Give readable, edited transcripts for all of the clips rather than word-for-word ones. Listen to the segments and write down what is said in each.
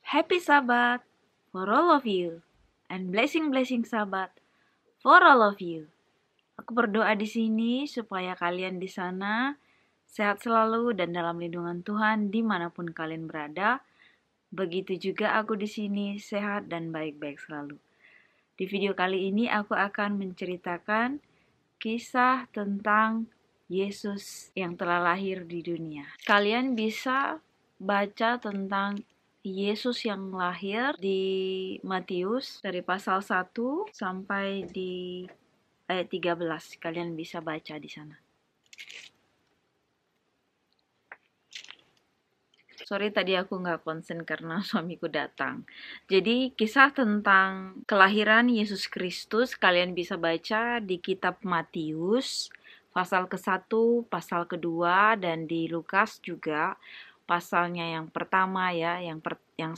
Happy Sabbath for all of you, and blessing Sabbath for all of you. Aku berdoa di sini supaya kalian di sana sehat selalu dan dalam lindungan Tuhan dimanapun kalian berada. Begitu juga aku di sini sehat dan baik-baik selalu. Di video kali ini aku akan menceritakan kisah tentang Yesus yang telah lahir di dunia. Kalian bisa baca tentang Yesus yang lahir di Matius dari pasal 1 sampai di ayat 13. Kalian bisa baca di sana. Sorry tadi aku nggak konsen karena suamiku datang. Jadi kisah tentang kelahiran Yesus Kristus kalian bisa baca di kitab Matius pasal ke-1, pasal kedua, dan di Lukas juga pasalnya yang pertama ya, yang 1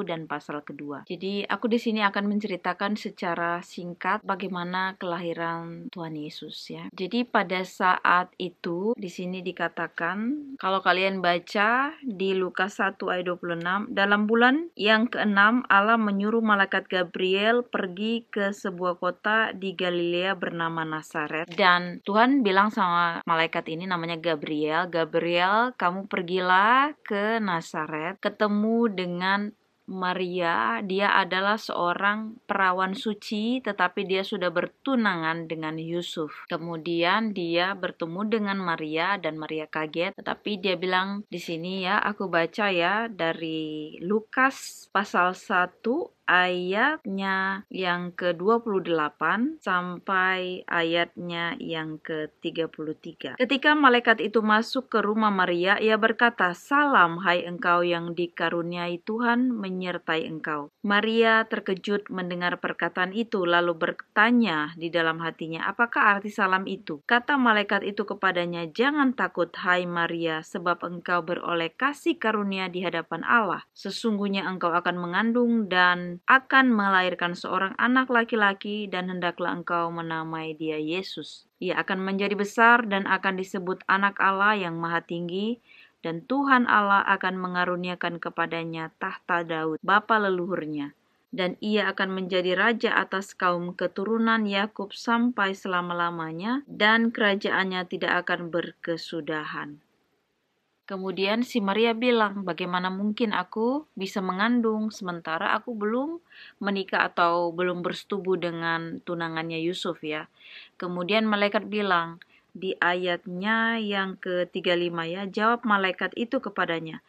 dan pasal kedua. Jadi aku di sini akan menceritakan secara singkat bagaimana kelahiran Tuhan Yesus ya. Jadi pada saat itu di sini dikatakan kalau kalian baca di Lukas 1 ayat 26, dalam bulan yang ke-6 Allah menyuruh malaikat Gabriel pergi ke sebuah kota di Galilea bernama Nazaret, dan Tuhan bilang sama malaikat ini namanya Gabriel, kamu pergilah ke Nazaret, ketemu dengan Maria. Dia adalah seorang perawan suci, tetapi dia sudah bertunangan dengan Yusuf. Kemudian dia bertemu dengan Maria dan Maria kaget, tetapi dia bilang di sini ya, aku baca ya dari Lukas pasal 1 ayatnya yang ke-28 sampai ayatnya yang ke-33. Ketika malaikat itu masuk ke rumah Maria, ia berkata, "Salam, hai engkau yang dikaruniai Tuhan menyertai engkau." Maria terkejut mendengar perkataan itu, lalu bertanya di dalam hatinya, "Apakah arti salam itu?" Kata malaikat itu kepadanya, "Jangan takut, hai Maria, sebab engkau beroleh kasih karunia di hadapan Allah. Sesungguhnya engkau akan mengandung dan akan melahirkan seorang anak laki-laki, dan hendaklah engkau menamai dia Yesus. Ia akan menjadi besar dan akan disebut Anak Allah yang Maha Tinggi, dan Tuhan Allah akan mengaruniakan kepadanya tahta Daud, bapa leluhurnya. Dan ia akan menjadi raja atas kaum keturunan Yakub sampai selama-lamanya, dan kerajaannya tidak akan berkesudahan." Kemudian si Maria bilang, "Bagaimana mungkin aku bisa mengandung sementara aku belum menikah atau belum bersetubuh dengan tunangannya Yusuf ya." Kemudian malaikat bilang di ayatnya yang ke-35 ya, jawab malaikat itu kepadanya,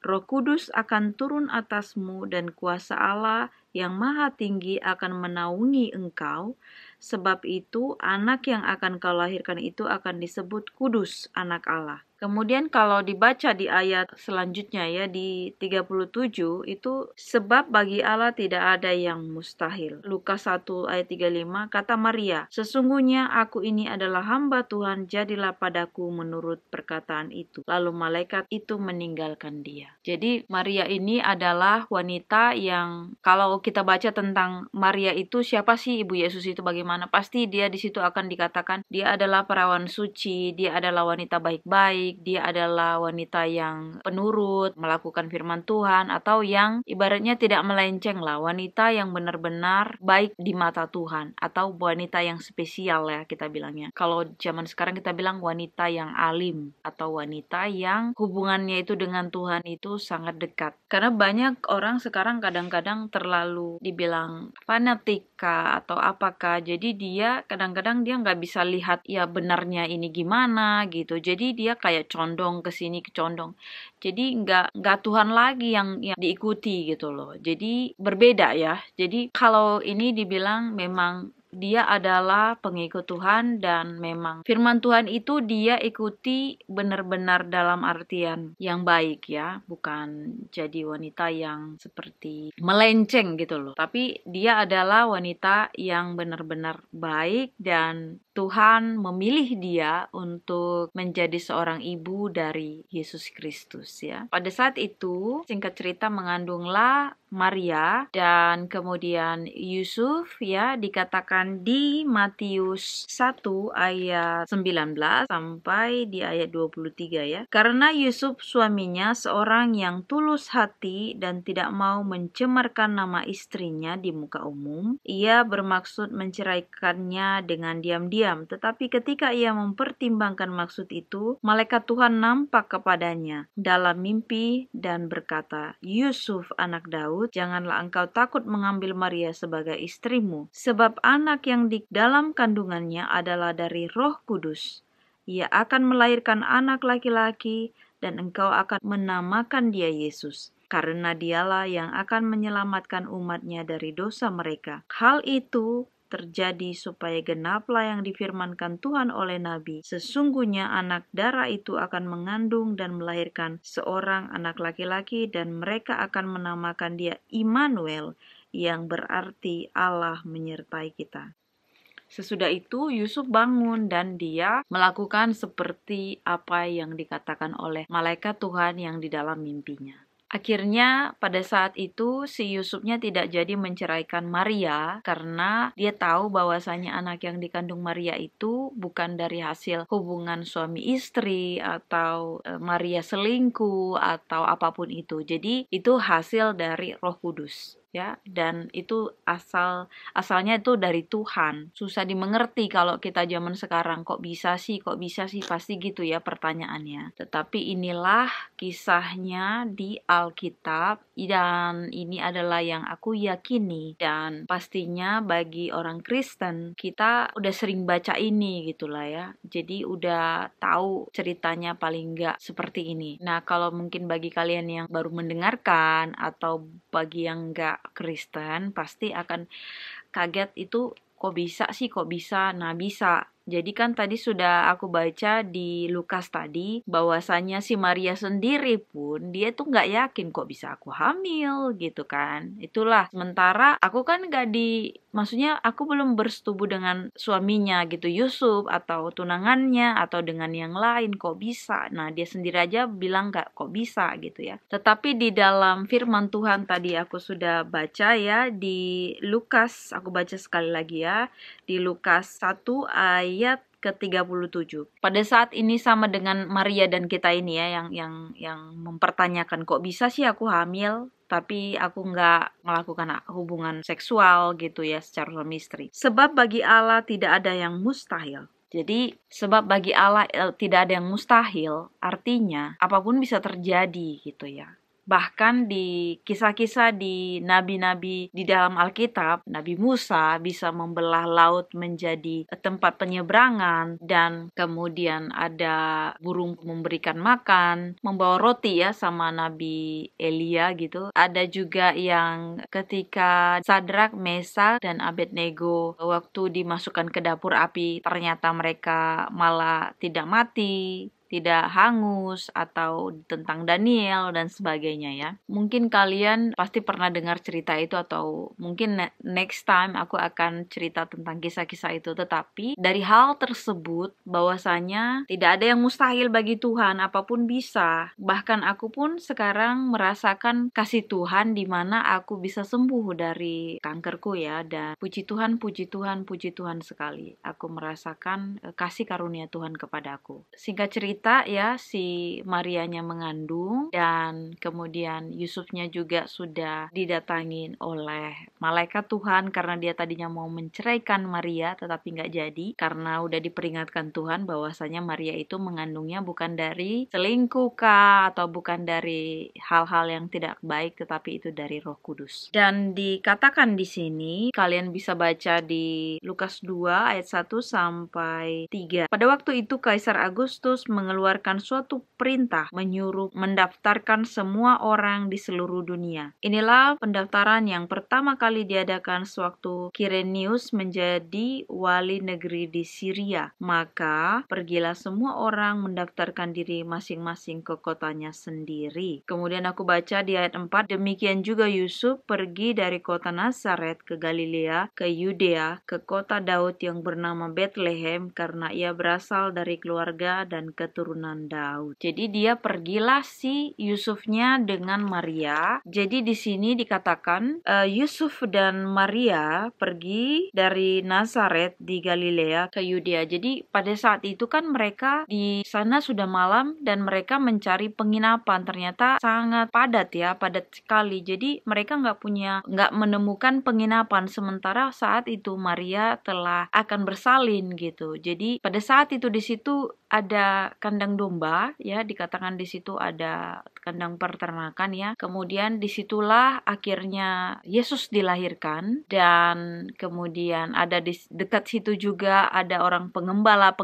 "Roh Kudus akan turun atasmu dan kuasa Allah yang Maha Tinggi akan menaungi engkau. Sebab itu anak yang akan kau lahirkan itu akan disebut Kudus, Anak Allah." Kemudian kalau dibaca di ayat selanjutnya ya, di 37 itu, sebab bagi Allah tidak ada yang mustahil. Lukas 1 ayat 35, kata Maria, "Sesungguhnya aku ini adalah hamba Tuhan, jadilah padaku menurut perkataan itu." Lalu malaikat itu meninggalkan dia. Jadi Maria ini adalah wanita yang kalau kita baca tentang Maria itu, siapa sih Ibu Yesus itu bagaimana? Pasti dia di situ akan dikatakan dia adalah perawan suci, dia adalah wanita baik-baik, dia adalah wanita yang penurut, melakukan firman Tuhan, atau yang ibaratnya tidak melenceng lah, wanita yang benar-benar baik di mata Tuhan, atau wanita yang spesial ya kita bilangnya. Kalau zaman sekarang kita bilang wanita yang alim, atau wanita yang hubungannya itu dengan Tuhan itu sangat dekat. Karena banyak orang sekarang kadang-kadang terlalu dibilang fanatik atau apakah, jadi dia kadang-kadang dia nggak bisa lihat ya benarnya ini gimana gitu, jadi dia kayak condong ke sini ke condong, jadi nggak Tuhan lagi yang diikuti gitu loh. Jadi berbeda ya. Jadi kalau ini dibilang memang dia adalah pengikut Tuhan, dan memang firman Tuhan itu dia ikuti benar-benar dalam artian yang baik ya, bukan jadi wanita yang seperti melenceng gitu loh, tapi dia adalah wanita yang benar-benar baik dan Tuhan memilih dia untuk menjadi seorang ibu dari Yesus Kristus ya. Pada saat itu, singkat cerita, mengandunglah Maria dan kemudian Yusuf ya, dikatakan di Matius 1 ayat 19 sampai di ayat 23 ya. Karena Yusuf suaminya seorang yang tulus hati dan tidak mau mencemarkan nama istrinya di muka umum, ia bermaksud menceraikannya dengan diam-diam. Tetapi ketika ia mempertimbangkan maksud itu, malaikat Tuhan nampak kepadanya dalam mimpi dan berkata, "Yusuf anak Daud, janganlah engkau takut mengambil Maria sebagai istrimu, sebab anak yang di dalam kandungannya adalah dari Roh Kudus. Ia akan melahirkan anak laki-laki dan engkau akan menamakan dia Yesus, karena dialah yang akan menyelamatkan umatnya dari dosa mereka. Hal itu terjadi supaya genaplah yang difirmankan Tuhan oleh Nabi. Sesungguhnya anak darah itu akan mengandung dan melahirkan seorang anak laki-laki dan mereka akan menamakan dia Immanuel, yang berarti Allah menyertai kita." Sesudah itu Yusuf bangun dan dia melakukan seperti apa yang dikatakan oleh malaikat Tuhan yang di dalam mimpinya. Akhirnya pada saat itu si Yusufnya tidak jadi menceraikan Maria karena dia tahu bahwasanya anak yang dikandung Maria itu bukan dari hasil hubungan suami istri atau Maria selingkuh atau apapun itu. Jadi itu hasil dari Roh Kudus. Ya, dan itu asalnya itu dari Tuhan. Susah dimengerti kalau kita zaman sekarang, kok bisa sih, pasti gitu ya pertanyaannya. Tetapi inilah kisahnya di Alkitab dan ini adalah yang aku yakini, dan pastinya bagi orang Kristen kita udah sering baca ini gitulah ya. Jadi udah tahu ceritanya paling enggak seperti ini. Nah, kalau mungkin bagi kalian yang baru mendengarkan atau bagi yang enggak Kristen pasti akan kaget, itu kok bisa sih, kok bisa? Nah, bisa. Jadi kan tadi sudah aku baca di Lukas tadi bahwasanya si Maria sendiri pun dia tuh nggak yakin kok bisa aku hamil gitu kan. Itulah, sementara aku kan maksudnya aku belum bersetubuh dengan suaminya gitu, Yusuf atau tunangannya atau dengan yang lain, kok bisa. Nah, dia sendiri aja bilang nggak kok bisa gitu ya. Tetapi di dalam firman Tuhan tadi aku sudah baca ya di Lukas, aku baca sekali lagi ya, di Lukas 1 ayat ke-37. Pada saat ini sama dengan Maria dan kita ini ya, yang mempertanyakan kok bisa sih aku hamil tapi aku nggak melakukan hubungan seksual gitu ya secara suami istri. Sebab bagi Allah tidak ada yang mustahil. Jadi sebab bagi Allah tidak ada yang mustahil, artinya apapun bisa terjadi gitu ya. Bahkan di kisah-kisah di nabi-nabi di dalam Alkitab, Nabi Musa bisa membelah laut menjadi tempat penyeberangan, dan kemudian ada burung memberikan makan, membawa roti ya sama Nabi Elia gitu. Ada juga yang ketika Sadrak, Mesak, dan Abednego waktu dimasukkan ke dapur api, ternyata mereka malah tidak mati, tidak hangus, atau tentang Daniel dan sebagainya ya. Mungkin kalian pasti pernah dengar cerita itu, atau mungkin next time aku akan cerita tentang kisah-kisah itu. Tetapi dari hal tersebut bahwasanya tidak ada yang mustahil bagi Tuhan, apapun bisa. Bahkan aku pun sekarang merasakan kasih Tuhan di mana aku bisa sembuh dari kankerku ya, dan puji Tuhan sekali. Aku merasakan kasih karunia Tuhan kepadaku. Singkat cerita ya, si Marianya mengandung dan kemudian Yusufnya juga sudah didatangin oleh malaikat Tuhan karena dia tadinya mau menceraikan Maria tetapi nggak jadi karena udah diperingatkan Tuhan bahwasanya Maria itu mengandungnya bukan dari selingkuh kah atau bukan dari hal-hal yang tidak baik, tetapi itu dari Roh Kudus. Dan dikatakan di sini, kalian bisa baca di Lukas 2 ayat 1 sampai 3. Pada waktu itu Kaisar Agustus mengeluarkan suatu perintah menyuruh mendaftarkan semua orang di seluruh dunia. Inilah pendaftaran yang pertama kali diadakan sewaktu Kirenius menjadi wali negeri di Syria. Maka pergilah semua orang mendaftarkan diri masing-masing ke kotanya sendiri. Kemudian aku baca di ayat 4, demikian juga Yusuf pergi dari kota Nazaret ke Galilea, ke Yudea, ke kota Daud yang bernama Bethlehem, karena ia berasal dari keluarga dan keturunan Daud. Jadi dia pergilah si Yusufnya dengan Maria. Jadi di sini dikatakan Yusuf dan Maria pergi dari Nazaret di Galilea ke Yudea. Jadi pada saat itu kan mereka di sana sudah malam dan mereka mencari penginapan. Ternyata sangat padat ya, padat sekali. Jadi mereka nggak menemukan penginapan. Sementara saat itu Maria telah akan bersalin gitu. Jadi pada saat itu di situ ada kandang domba ya, dikatakan di situ ada kandang peternakan ya. Kemudian disitulah akhirnya Yesus dilahirkan, dan kemudian ada di dekat situ juga ada orang pengembala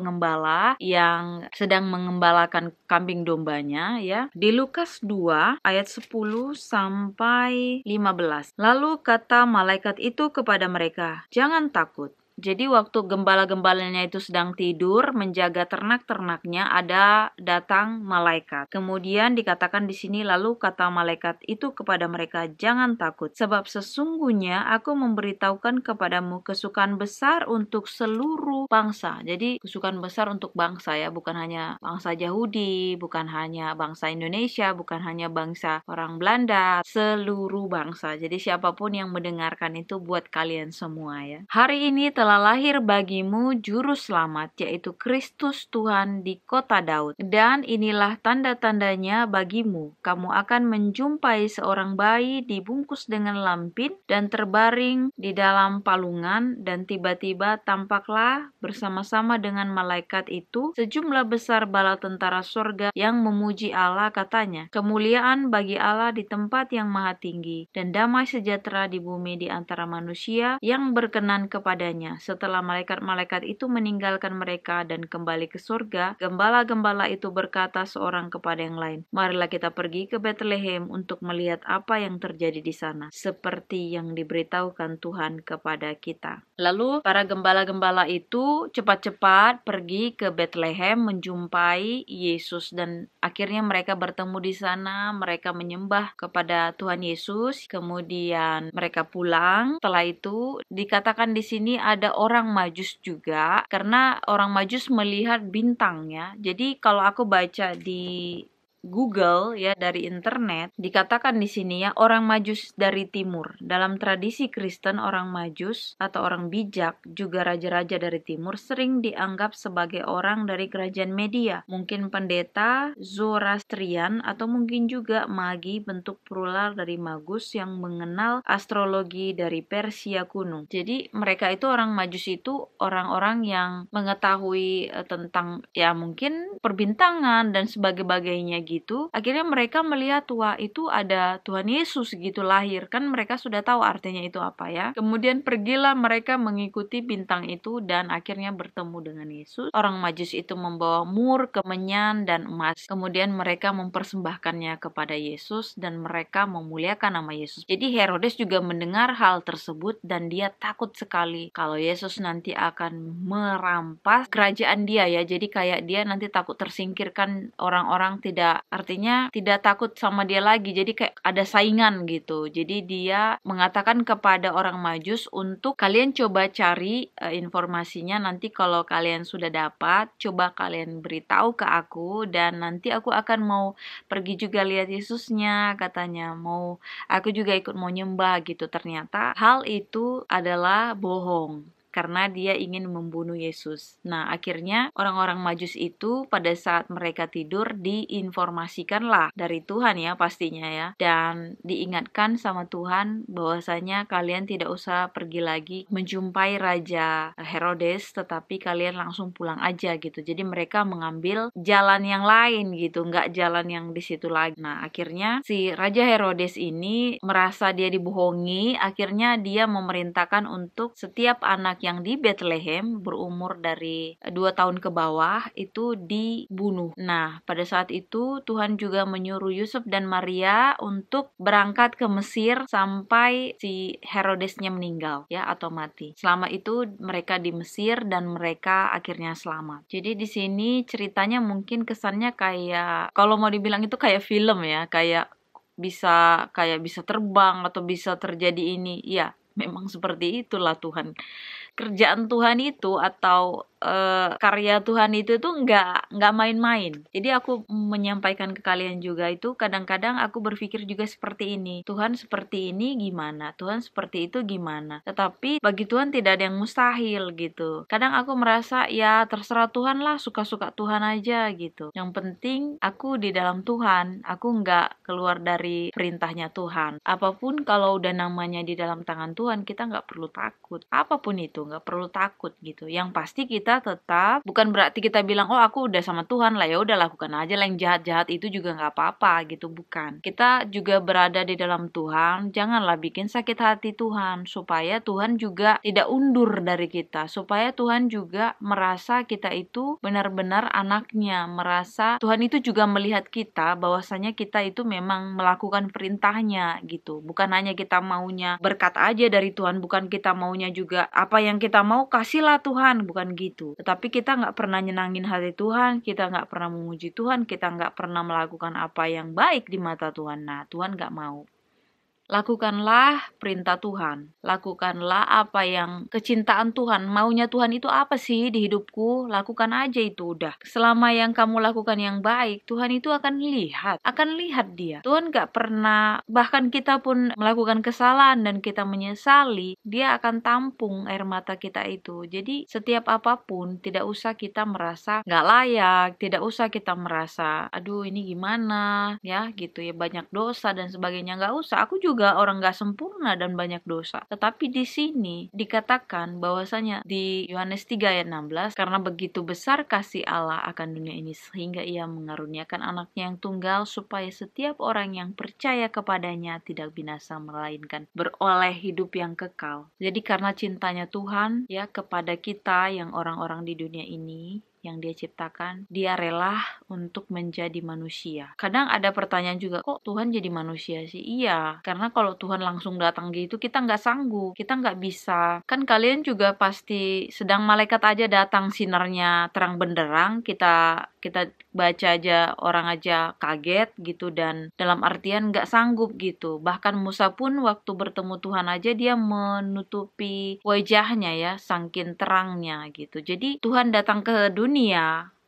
yang sedang mengembalakan kambing dombanya ya. Di Lukas 2 ayat 10 sampai 15. Lalu kata malaikat itu kepada mereka, "Jangan takut." Jadi waktu gembala-gembalanya itu sedang tidur menjaga ternak-ternaknya, ada datang malaikat. Kemudian dikatakan di sini, lalu kata malaikat itu kepada mereka, "Jangan takut, sebab sesungguhnya aku memberitahukan kepadamu kesukaan besar untuk seluruh bangsa." Jadi kesukaan besar untuk bangsa ya, bukan hanya bangsa Yahudi, bukan hanya bangsa Indonesia, bukan hanya bangsa orang Belanda, seluruh bangsa. Jadi siapapun yang mendengarkan itu buat kalian semua ya. Hari ini telah lahir bagimu juru selamat, yaitu Kristus Tuhan di kota Daud. Dan inilah tanda-tandanya bagimu. Kamu akan menjumpai seorang bayi dibungkus dengan lampin dan terbaring di dalam palungan, dan tiba-tiba tampaklah bersama-sama dengan malaikat itu sejumlah besar bala tentara sorga yang memuji Allah, katanya, "Kemuliaan bagi Allah di tempat yang maha tinggi, dan damai sejahtera di bumi di antara manusia yang berkenan kepadanya." Setelah malaikat-malaikat itu meninggalkan mereka dan kembali ke surga, gembala-gembala itu berkata seorang kepada yang lain, "Marilah kita pergi ke Bethlehem untuk melihat apa yang terjadi di sana, seperti yang diberitahukan Tuhan kepada kita." Lalu para gembala-gembala itu cepat-cepat pergi ke Bethlehem menjumpai Yesus, dan akhirnya mereka bertemu di sana. Mereka menyembah kepada Tuhan Yesus, kemudian mereka pulang. Setelah itu dikatakan di sini ada orang Majus juga, karena orang Majus melihat bintang ya. Jadi kalau aku baca di Google ya, dari internet, dikatakan di sini ya, orang Majus dari timur. Dalam tradisi Kristen, orang Majus atau orang bijak, juga raja-raja dari timur, sering dianggap sebagai orang dari kerajaan Media. Mungkin pendeta Zoroastrian atau mungkin juga magi bentuk plural dari magus yang mengenal astrologi dari Persia kuno. Jadi mereka itu, orang Majus itu orang-orang yang mengetahui tentang ya mungkin perbintangan dan sebagainya gitu. Akhirnya mereka melihat, wah itu ada Tuhan Yesus gitu lahir, kan mereka sudah tahu artinya itu apa ya. Kemudian pergilah mereka mengikuti bintang itu dan akhirnya bertemu dengan Yesus. Orang Majus itu membawa mur, kemenyan, dan emas. Kemudian mereka mempersembahkannya kepada Yesus dan mereka memuliakan nama Yesus. Jadi Herodes juga mendengar hal tersebut dan dia takut sekali kalau Yesus nanti akan merampas kerajaan dia ya. Jadi kayak dia nanti takut tersingkirkan, orang-orang artinya tidak takut sama dia lagi, jadi kayak ada saingan gitu. Jadi dia mengatakan kepada orang Majus untuk kalian coba cari informasinya, nanti kalau kalian sudah dapat, coba kalian beritahu ke aku, dan nanti aku akan mau pergi juga lihat Yesusnya, katanya, aku juga ikut mau nyembah gitu. Ternyata hal itu adalah bohong, karena dia ingin membunuh Yesus. Nah, akhirnya orang-orang Majus itu pada saat mereka tidur diinformasikanlah dari Tuhan ya pastinya ya, dan diingatkan sama Tuhan bahwasanya kalian tidak usah pergi lagi menjumpai Raja Herodes, tetapi kalian langsung pulang aja gitu. Jadi mereka mengambil jalan yang lain gitu, nggak jalan yang di situ lagi. Nah, akhirnya si Raja Herodes ini merasa dia dibohongi, akhirnya dia memerintahkan untuk setiap anak yang di Bethlehem berumur dari 2 tahun ke bawah itu dibunuh. Nah, pada saat itu Tuhan juga menyuruh Yusuf dan Maria untuk berangkat ke Mesir sampai si Herodesnya meninggal ya atau mati. Selama itu mereka di Mesir dan mereka akhirnya selamat. Jadi di sini ceritanya mungkin kesannya kayak, kalau mau dibilang itu kayak film ya, kayak bisa terbang atau bisa terjadi ini. Ya, memang seperti itulah Tuhan. Kerjaan Tuhan itu atau karya Tuhan itu tuh nggak main-main. Jadi aku menyampaikan ke kalian juga itu, kadang-kadang aku berpikir juga seperti ini. Tuhan seperti ini gimana? Tuhan seperti itu gimana? Tetapi bagi Tuhan tidak ada yang mustahil gitu. Kadang aku merasa ya terserah Tuhan lah, suka-suka Tuhan aja gitu. Yang penting aku di dalam Tuhan, aku nggak keluar dari perintahnya Tuhan. Apapun kalau udah namanya di dalam tangan Tuhan, kita nggak perlu takut. Apapun itu nggak perlu takut gitu. Yang pasti kita tetap, bukan berarti kita bilang oh aku udah sama Tuhan lah, ya udah lakukan aja lah yang jahat-jahat itu juga nggak apa-apa gitu, bukan. Kita juga berada di dalam Tuhan, janganlah bikin sakit hati Tuhan, supaya Tuhan juga tidak undur dari kita, supaya Tuhan juga merasa kita itu benar-benar anaknya, merasa Tuhan itu juga melihat kita bahwasanya kita itu memang melakukan perintahnya gitu. Bukan hanya kita maunya berkat aja dari Tuhan, bukan kita maunya juga apa yang kita mau kasihlah Tuhan, bukan gitu. Tetapi kita nggak pernah nyenangin hati Tuhan, kita nggak pernah memuji Tuhan, kita nggak pernah melakukan apa yang baik di mata Tuhan. Nah, Tuhan nggak mau. Lakukanlah perintah Tuhan. Lakukanlah apa yang kecintaan Tuhan. Maunya Tuhan itu apa sih di hidupku? Lakukan aja itu udah. Selama yang kamu lakukan yang baik, Tuhan itu akan lihat. Akan lihat dia. Tuhan gak pernah, bahkan kita pun melakukan kesalahan dan kita menyesali, dia akan tampung air mata kita itu. Jadi setiap apapun, tidak usah kita merasa gak layak. Tidak usah kita merasa, aduh ini gimana ya gitu ya, banyak dosa dan sebagainya. Gak usah. Aku juga orang gak sempurna dan banyak dosa. Tetapi di sini dikatakan bahwasanya di Yohanes 3 ayat 16, karena begitu besar kasih Allah akan dunia ini sehingga ia mengaruniakan anaknya yang tunggal supaya setiap orang yang percaya kepadanya tidak binasa melainkan beroleh hidup yang kekal. Jadi karena cintanya Tuhan ya kepada kita yang orang-orang di dunia ini yang dia ciptakan, dia rela untuk menjadi manusia. Kadang ada pertanyaan juga, kok Tuhan jadi manusia sih? Iya, karena kalau Tuhan langsung datang gitu, kita nggak sanggup, kita nggak bisa. Kan kalian juga pasti sedang malaikat aja datang sinarnya terang benderang, kita baca aja, orang aja kaget gitu, dan dalam artian nggak sanggup gitu. Bahkan Musa pun waktu bertemu Tuhan aja dia menutupi wajahnya ya, saking terangnya gitu. Jadi Tuhan datang ke dunia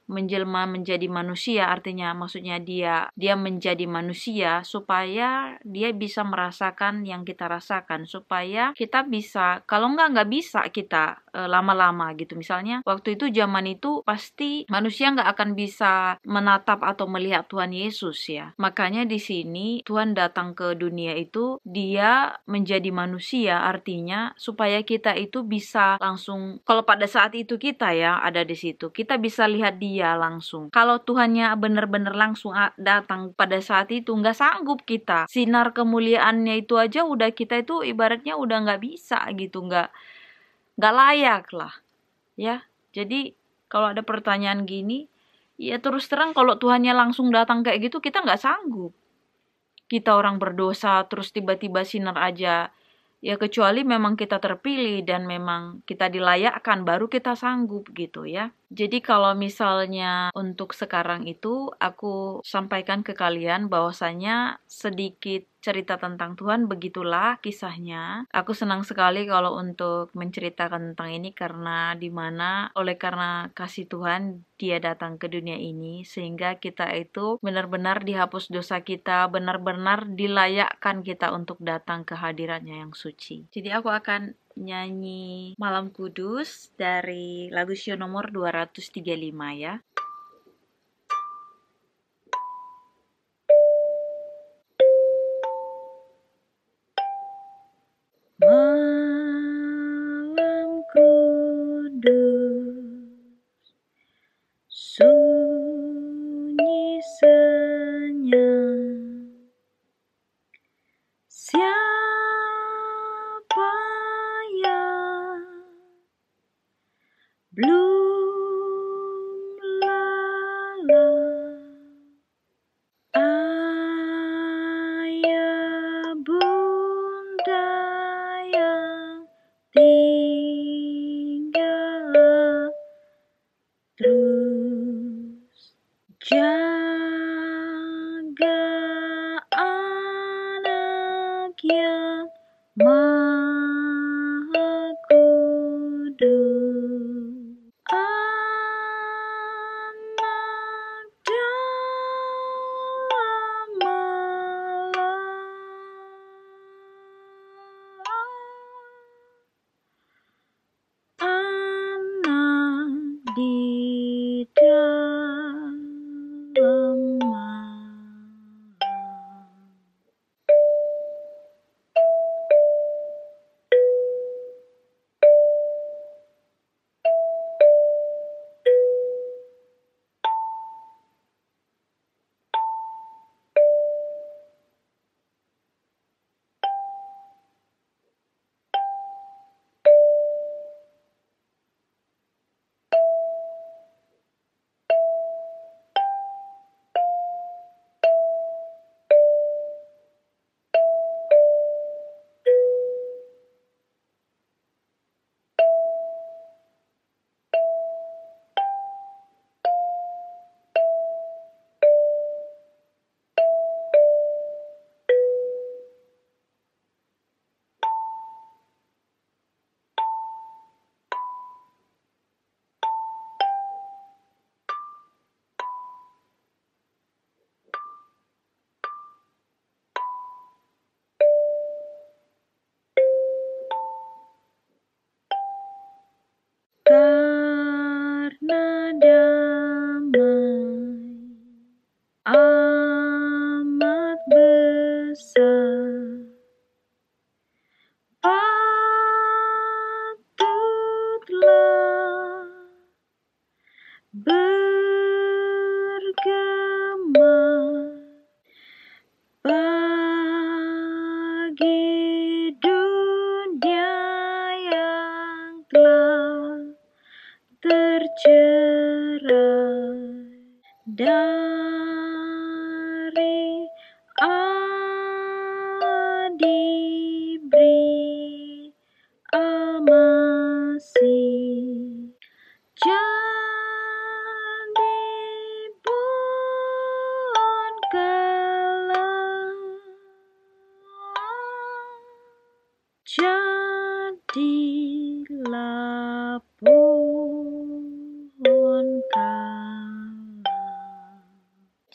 menjelma menjadi manusia, artinya maksudnya dia menjadi manusia supaya dia bisa merasakan yang kita rasakan, supaya kita bisa, kalau nggak bisa kita lama-lama gitu. Misalnya waktu itu zaman itu pasti manusia nggak akan bisa menatap atau melihat Tuhan Yesus ya. Makanya di sini Tuhan datang ke dunia itu, dia menjadi manusia, artinya supaya kita itu bisa langsung, kalau pada saat itu kita ya ada di situ, kita bisa lihat dia langsung. Kalau Tuhannya benar-benar langsung datang pada saat itu, nggak sanggup kita. Sinar kemuliaannya itu aja udah, kita itu ibaratnya udah nggak bisa gitu, nggak layak lah ya. Jadi kalau ada pertanyaan gini, ya terus terang kalau Tuhannya langsung datang kayak gitu, kita nggak sanggup. Kita orang berdosa terus tiba-tiba sinar aja. Ya kecuali memang kita terpilih dan memang kita dilayakkan, baru kita sanggup gitu ya. Jadi kalau misalnya untuk sekarang itu aku sampaikan ke kalian bahwasanya sedikit cerita tentang Tuhan, begitulah kisahnya. Aku senang sekali kalau untuk menceritakan tentang ini karena oleh karena kasih Tuhan dia datang ke dunia ini sehingga kita itu benar-benar dihapus dosa kita, benar-benar dilayakkan kita untuk datang ke hadiratnya yang suci. Jadi aku akan nyanyi Malam Kudus dari lagu Sio nomor 235 ya. Malam kudus, sunyi senyap, siapa yang yang tinggal terus jaga anak yang maha kudus. Anak dalam malam, anak di dalam malam. Karena damai amat besar, patutlah bergema bagi dunia yang telah tercerai dari Adibri Al-Masih. Jadi bongkarlah, jadilah bongkarlah.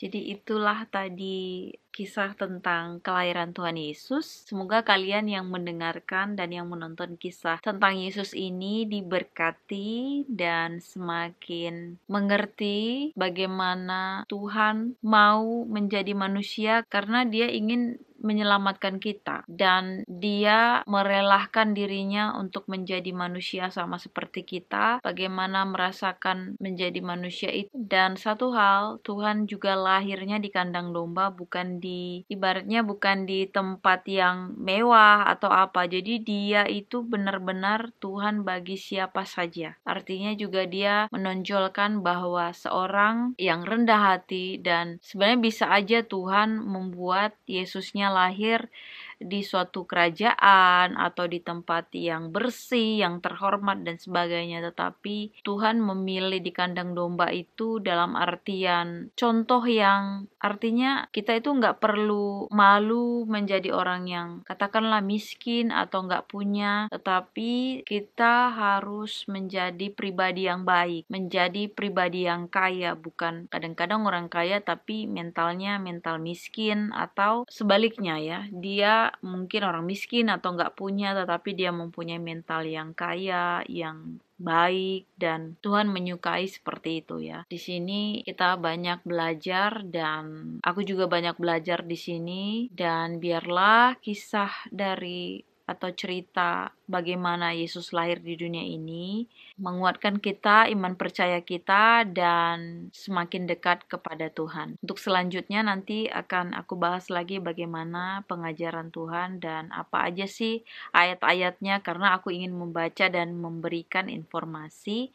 Jadi itulah tadi kisah tentang kelahiran Tuhan Yesus. Semoga kalian yang mendengarkan dan yang menonton kisah tentang Yesus ini diberkati dan semakin mengerti bagaimana Tuhan mau menjadi manusia karena Dia ingin menyelamatkan kita dan Dia merelahkan dirinya untuk menjadi manusia sama seperti kita, bagaimana merasakan menjadi manusia itu. Dan satu hal, Tuhan juga lahirnya di kandang domba, bukan ibaratnya bukan di tempat yang mewah atau apa. Jadi Dia itu benar-benar Tuhan bagi siapa saja. Artinya juga Dia menonjolkan bahwa seorang yang rendah hati, dan sebenarnya bisa aja Tuhan membuat Yesusnya lahir di suatu kerajaan atau di tempat yang bersih, yang terhormat dan sebagainya, tetapi Tuhan memilih di kandang domba itu dalam artian contoh yang artinya kita itu nggak perlu malu menjadi orang yang katakanlah miskin atau nggak punya, tetapi kita harus menjadi pribadi yang baik, menjadi pribadi yang kaya, bukan kadang-kadang orang kaya tapi mentalnya mental miskin, atau sebaliknya ya, dia mungkin orang miskin atau nggak punya tetapi dia mempunyai mental yang kaya, yang baik, dan Tuhan menyukai seperti itu ya. Di sini kita banyak belajar dan aku juga banyak belajar di sini, dan biarlah kisah dari atau cerita bagaimana Yesus lahir di dunia ini menguatkan kita, iman percaya kita, dan semakin dekat kepada Tuhan. Untuk selanjutnya nanti akan aku bahas lagi bagaimana pengajaran Tuhan dan apa aja sih ayat-ayatnya, karena aku ingin membaca dan memberikan informasi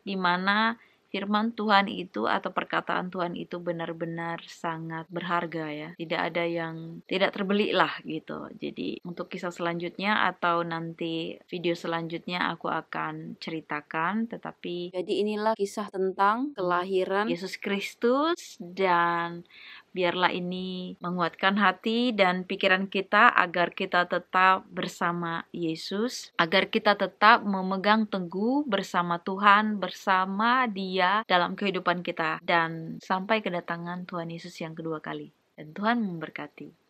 di mana firman Tuhan itu atau perkataan Tuhan itu benar-benar sangat berharga ya. Tidak ada yang tidak terbeli lah gitu. Jadi untuk kisah selanjutnya atau nanti video selanjutnya aku akan ceritakan, tetapi jadi inilah kisah tentang kelahiran Yesus Kristus, dan biarlah ini menguatkan hati dan pikiran kita agar kita tetap bersama Yesus, agar kita tetap memegang teguh bersama Tuhan, bersama Dia dalam kehidupan kita, dan sampai kedatangan Tuhan Yesus yang kedua kali. Dan Tuhan memberkati.